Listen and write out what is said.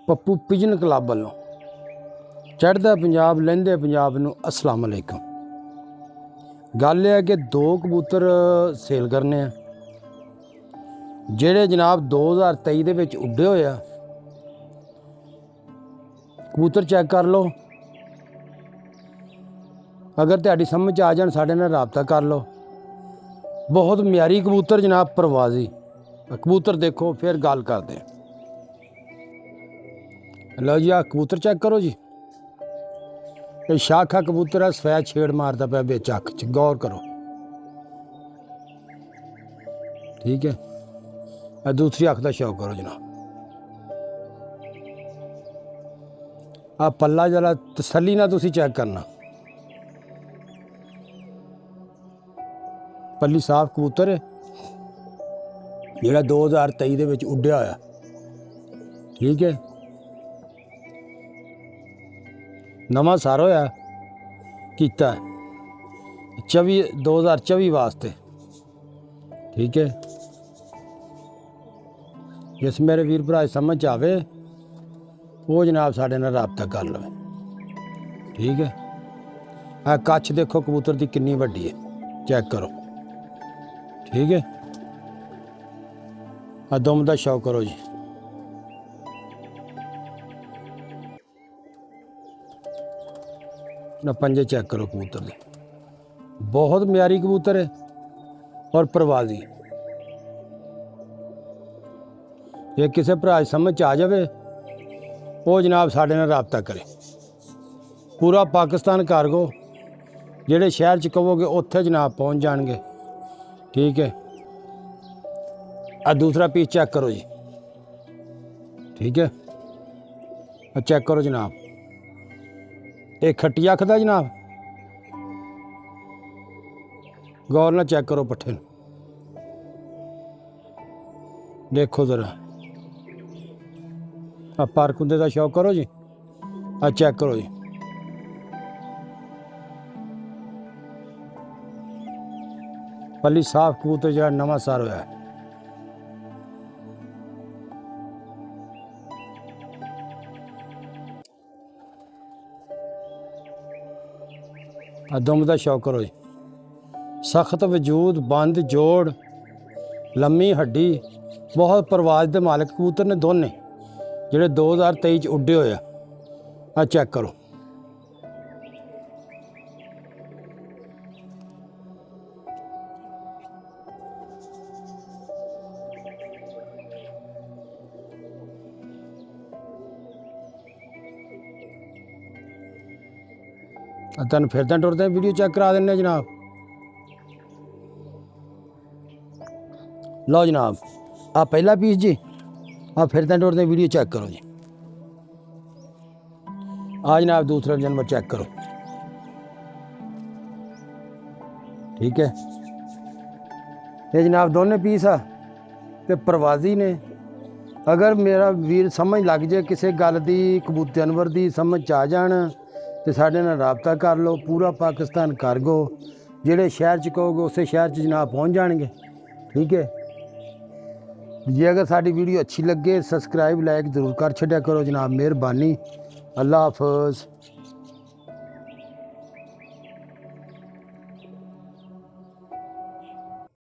Pappu pigeon club वालों चढ़दा पंजाब लहिंदे पंजाब नूं अस्सलाम अलैकुम। गल है कि दो कबूतर सेल करने आ ਜਿਹੜੇ जनाब 2023 ਦੇ ਵਿੱਚ ਉੱਡੇ ਹੋਏ ਆ। कबूतर चैक कर लो, अगर तुहाडी समझ आ जाण साडे नाल राबता कर लो। बहुत म्यारी कबूतर जनाब, परवाजी कबूतर देखो फिर गल करदे। लो जी, आ कबूतर चेक करो जी। ये शाखा कबूतर है, सफैद छेड़ मारता पाया बिच अख च, गौर करो। ठीक है, दूसरी अख का शौक करो जनाब। आ पल्ला जरा तसल्ली ना तुसी चेक करना। पल्ली साफ कबूतर है जिहड़ा 2023 दे विच उड्डिया होया। ठीक है, नवा सार होया कीता 2024 वास्ते। ठीक है, जिस मेरे वीर भरा समझ आवे वो जनाब साढ़े नाल राबता कर लवे। ठीक है, आ कच्छ देखो कबूतर की कितनी वड्डी है, चेक करो। ठीक है, आ दुम का शौक करो जी। ना पंजे चेक करो कबूतर दे, बहुत म्यारी कबूतर है और परवाजी। ये किसी भरा समझ आ जाए वो जनाब साढ़े नाल राबता करे। पूरा पाकिस्तान कार्गो जेड़े शहर च कहोगे उत्थे जनाब पहुँच जाएंगे। ठीक है, आ दूसरा पीस चेक करो जी। ठीक है, आ चेक करो जनाब, एक खट्टी अख दा जनाब, गौर ना चेक करो पट्ठे नूं, देखो जरा। आ पर कुंदे का शौक करो जी। आ चेक करो जी, पली साफ कबूतर जो नवा सार होया है। दुम का शौक करो जी, सख्त वजूद, बंद जोड़, लम्मी हड्डी, बहुत परवाज के मालिक कबूतर ने दोने जेड़े 2023 उड्डे होए। आ चेक करो। तेन फिरद टुरद वीडियो चेक करा देने जनाब। लो जनाब, आ पहला पीस जी। आ फिरद टुरद वीडियो चेक करो जी। आ जनाब दूसरा जानवर चेक करो। ठीक है, ये जनाब दोनों पीस आ ते परवाजी ने। अगर मेरा वीर समझ लग जाए किसी गल की, कबूतर जानवर की समझ आ जान तो साढ़े नाल राबता कर लो। पूरा पाकिस्तान कार्गो जेड़े शहर च कहोगे उस शहर च जनाब पहुँच जाएंगे। ठीक है, जे अगर साड़ी वीडियो अच्छी लगे सब्सक्राइब लाइक ज़रूर कर छड्या करो जनाब। मेहरबानी, अल्लाह हाफिज़।